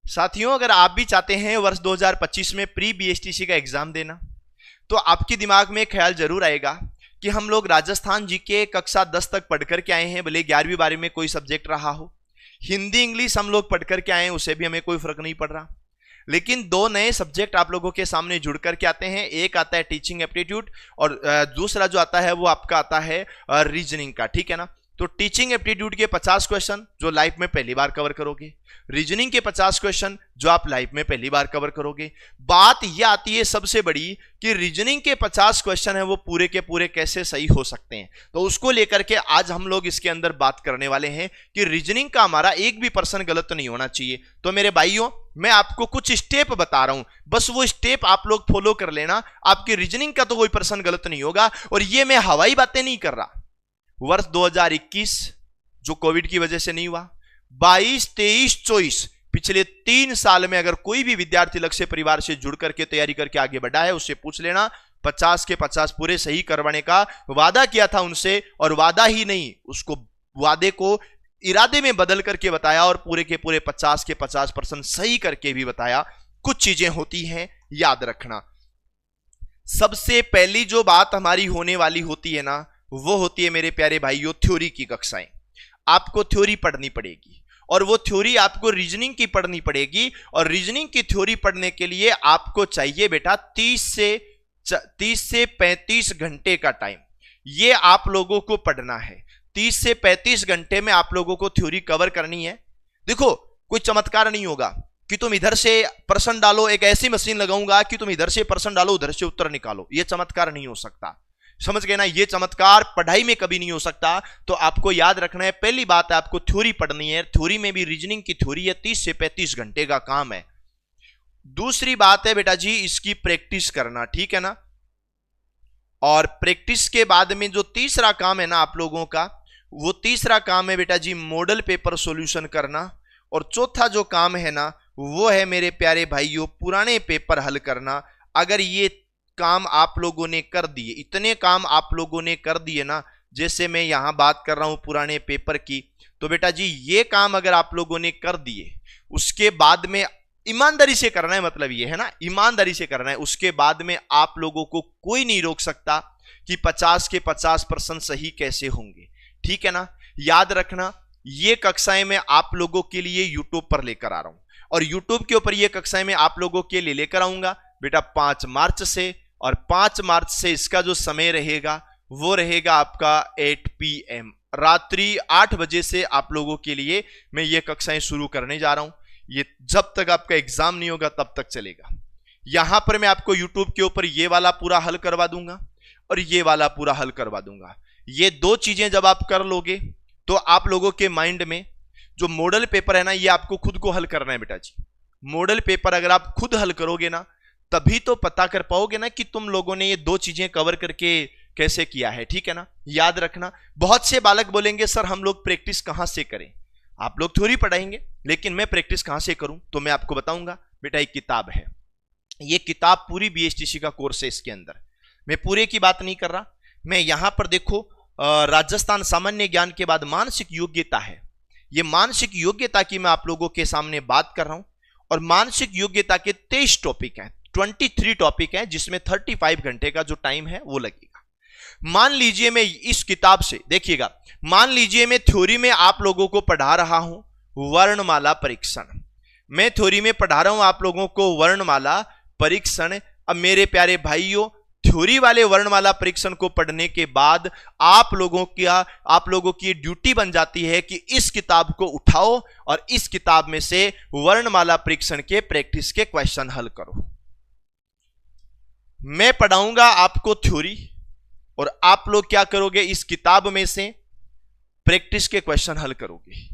साथियों, अगर आप भी चाहते हैं वर्ष 2025 में प्री बीएसटीसी का एग्जाम देना, तो आपके दिमाग में एक ख्याल जरूर आएगा कि हम लोग राजस्थान जीके कक्षा 10 तक पढ़ करके आए हैं, भले 11वीं 12वीं में कोई सब्जेक्ट रहा हो। हिंदी इंग्लिश हम लोग पढ़ करके आए हैं, उससे भी हमें कोई फर्क नहीं पड़ रहा। लेकिन दो नए सब्जेक्ट आप लोगों के सामने जुड़ करके आते हैं। एक आता है टीचिंग एप्टीट्यूड और दूसरा जो आता है वो आपका आता है रीजनिंग का, ठीक है ना। तो टीचिंग एप्टीट्यूड के 50 क्वेश्चन जो लाइफ में पहली बार कवर करोगे, रीजनिंग के 50 क्वेश्चन जो आप लाइफ में पहली बार कवर करोगे। बात यह आती है सबसे बड़ी कि रीजनिंग के 50 क्वेश्चन है वो पूरे के पूरे कैसे सही हो सकते हैं, तो उसको लेकर के आज हम लोग इसके अंदर बात करने वाले हैं कि रीजनिंग का हमारा एक भी पर्सन गलत नहीं होना चाहिए। तो मेरे भाइयों, मैं आपको कुछ स्टेप बता रहा हूं, बस वो स्टेप आप लोग फॉलो कर लेना, आपकी रीजनिंग का तो कोई पर्सन गलत नहीं होगा। और ये मैं हवाई बातें नहीं कर रहा। वर्ष 2021 जो कोविड की वजह से नहीं हुआ, 22, 23, 24 पिछले 3 साल में अगर कोई भी विद्यार्थी लक्ष्य परिवार से जुड़ करके तैयारी करके आगे बढ़ा है, उससे पूछ लेना। 50 के 50 पूरे सही करवाने का वादा किया था उनसे, और वादा ही नहीं, उसको वादे को इरादे में बदल करके बताया और पूरे के पूरे 50 के 50% सही करके भी बताया। कुछ चीजें होती हैं, याद रखना। सबसे पहली जो बात हमारी होने वाली होती है ना, वो होती है मेरे प्यारे भाइयों थ्योरी की कक्षाएं। आपको थ्योरी पढ़नी पड़ेगी, और वो थ्योरी आपको रीजनिंग की पढ़नी पड़ेगी। और रीजनिंग की थ्योरी पढ़ने के लिए आपको चाहिए बेटा 30 से 35 घंटे का टाइम। ये आप लोगों को पढ़ना है। 30 से 35 घंटे में आप लोगों को थ्योरी कवर करनी है। देखो, कोई चमत्कार नहीं होगा कि तुम इधर से प्रश्न डालो, एक ऐसी मशीन लगाऊंगा कि तुम इधर से प्रश्न डालो उधर से उत्तर निकालो। ये चमत्कार नहीं हो सकता, समझ गए ना। ये चमत्कार पढ़ाई में कभी नहीं हो सकता। तो आपको याद रखना है, पहली बात है आपको थ्योरी पढ़नी है। थ्योरी में भी रीजनिंग की थ्योरी है, 30 से 35 घंटे का काम है। दूसरी बात है बेटा जी इसकी प्रैक्टिस करना, ठीक है ना। और प्रैक्टिस के बाद में जो तीसरा काम है ना आप लोगों का, वो तीसरा काम है बेटा जी मॉडल पेपर सॉल्यूशन करना। और चौथा जो काम है ना, वो है मेरे प्यारे भाइयों पुराने पेपर हल करना। अगर ये काम आप लोगों ने कर दिए, इतने काम आप लोगों ने कर दिए ना, जैसे मैं यहां बात कर रहा हूं पुराने पेपर की, तो बेटा जी ये काम अगर आप लोगों ने कर दिए, उसके बाद में ईमानदारी से करना है, मतलब ये है ना, ईमानदारी से करना है। उसके बाद में आप लोगों को कोई नहीं रोक सकता कि 50 के 50% सही कैसे होंगे, ठीक है ना। याद रखना, ये कक्षाएं मैं आप लोगों के लिए यूट्यूब पर लेकर आ रहा हूं, और यूट्यूब के ऊपर ये कक्षाएं मैं आप लोगों के लिए लेकर आऊंगा बेटा 5 मार्च से। और 5 मार्च से इसका जो समय रहेगा वो रहेगा आपका 8 PM, रात्रि 8 बजे से आप लोगों के लिए मैं ये कक्षाएं शुरू करने जा रहा हूं। ये जब तक आपका एग्जाम नहीं होगा तब तक चलेगा। यहां पर मैं आपको यूट्यूब के ऊपर ये वाला पूरा हल करवा दूंगा और ये वाला पूरा हल करवा दूंगा। ये दो चीजें जब आप कर लोगे तो आप लोगों के माइंड में जो मॉडल पेपर है ना, ये आपको खुद को हल करना है बेटा जी। मॉडल पेपर अगर आप खुद हल करोगे ना, तभी तो पता कर पाओगे ना कि तुम लोगों ने ये दो चीजें कवर करके कैसे किया है, ठीक है ना। याद रखना, बहुत से बालक बोलेंगे सर हम लोग प्रैक्टिस कहां से करें। आप लोग थ्योरी पढ़ाएंगे, लेकिन मैं प्रैक्टिस कहां से करूं, तो मैं आपको बताऊंगा बेटा। एक किताब है, ये किताब पूरी बीएसटीसी का कोर्स है। इसके अंदर मैं पूरे की बात नहीं कर रहा, मैं यहां पर देखो राजस्थान सामान्य ज्ञान के बाद मानसिक योग्यता है। ये मानसिक योग्यता की मैं आप लोगों के सामने बात कर रहा हूं, और मानसिक योग्यता के 23 टॉपिक हैं, 23 टॉपिक हैं, जिसमें 35 घंटे का जो टाइम है वो लगेगा। मान लीजिए मैं इस किताब से, देखिएगा, मान लीजिए मैं थ्योरी में आप लोगों को पढ़ा रहा हूं वर्णमाला परीक्षण। मैं थ्योरी में पढ़ा रहा हूं आप लोगों को वर्णमाला परीक्षण। अब मेरे प्यारे भाइयों, थ्योरी वाले वर्णमाला परीक्षण को पढ़ने के बाद आप लोगों की ड्यूटी बन जाती है कि इस किताब को उठाओ और इस किताब में से वर्णमाला परीक्षण के प्रैक्टिस के क्वेश्चन हल करो। मैं पढ़ाऊंगा आपको थ्योरी, और आप लोग क्या करोगे, इस किताब में से प्रैक्टिस के क्वेश्चन हल करोगे।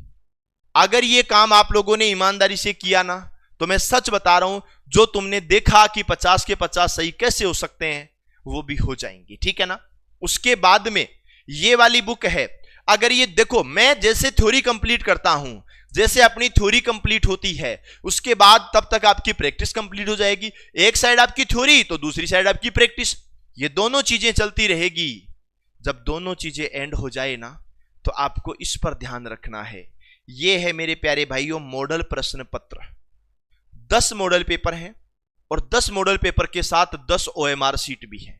अगर यह काम आप लोगों ने ईमानदारी से किया ना, तो मैं सच बता रहा हूं, जो तुमने देखा कि 50 के 50 सही कैसे हो सकते हैं, वो भी हो जाएंगे, ठीक है ना। उसके बाद में ये वाली बुक है, अगर ये देखो, मैं जैसे थ्योरी कंप्लीट करता हूं, जैसे अपनी थ्योरी कंप्लीट होती है, उसके बाद तब तक आपकी प्रैक्टिस कंप्लीट हो जाएगी। एक साइड आपकी थ्योरी तो दूसरी साइड आपकी प्रैक्टिस, ये दोनों चीजें चलती रहेगी। जब दोनों चीजें एंड हो जाए ना, तो आपको इस पर ध्यान रखना है। ये है मेरे प्यारे भाइयों मॉडल प्रश्न पत्र। 10 मॉडल पेपर हैं और 10 मॉडल पेपर के साथ 10 OMR सीट भी है।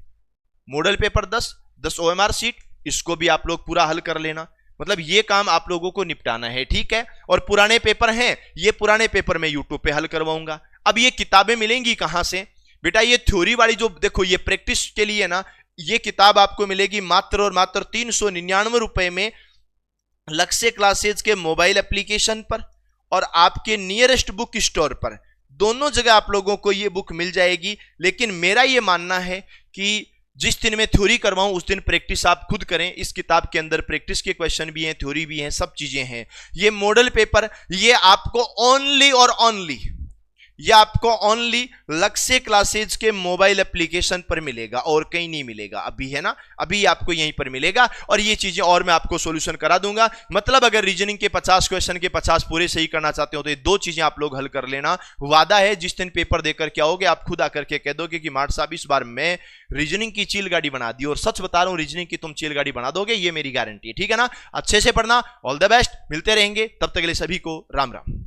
मॉडल पेपर 10 OMR सीट, इसको भी आप लोग पूरा हल कर लेना। मतलब ये काम आप लोगों को निपटाना है, ठीक है। और पुराने पेपर हैं, ये पुराने पेपर मैं यूट्यूब पे हल करवाऊंगा। अब ये किताबें मिलेंगी कहां से बेटा? ये थ्योरी वाली जो देखो, ये प्रैक्टिस के लिए ना, ये किताब आपको मिलेगी मात्र और मात्र 399 रुपए में, लक्ष्य क्लासेज के मोबाइल एप्लीकेशन पर और आपके नियरेस्ट बुक स्टोर पर, दोनों जगह आप लोगों को ये बुक मिल जाएगी। लेकिन मेरा ये मानना है कि जिस दिन मैं थ्योरी करवाऊं उस दिन प्रैक्टिस आप खुद करें। इस किताब के अंदर प्रैक्टिस के क्वेश्चन भी हैं, थ्योरी भी हैं, सब चीजें हैं। ये मॉडल पेपर ये आपको ओनली और ओनली, ये आपको ओनली लक्ष्य क्लासेज के मोबाइल एप्लीकेशन पर मिलेगा और कहीं नहीं मिलेगा। अभी है ना, अभी आपको यहीं पर मिलेगा। और ये चीजें और मैं आपको सॉल्यूशन करा दूंगा। मतलब अगर रीजनिंग के 50 क्वेश्चन के 50 पूरे सही करना चाहते हो तो ये 2 चीजें आप लोग हल कर लेना। वादा है जिस दिन पेपर देकर के आओगे आप खुद आकर के कह दोगे कि मार्ट साहब इस बार मैं रीजनिंग की चील गाड़ी बना दी। और सच बता रहा हूं, रीजनिंग की तुम चील गाड़ी बना दोगे, ये मेरी गारंटी है, ठीक है ना। अच्छे से पढ़ना, ऑल द बेस्ट, मिलते रहेंगे, तब तक के लिए सभी को राम राम।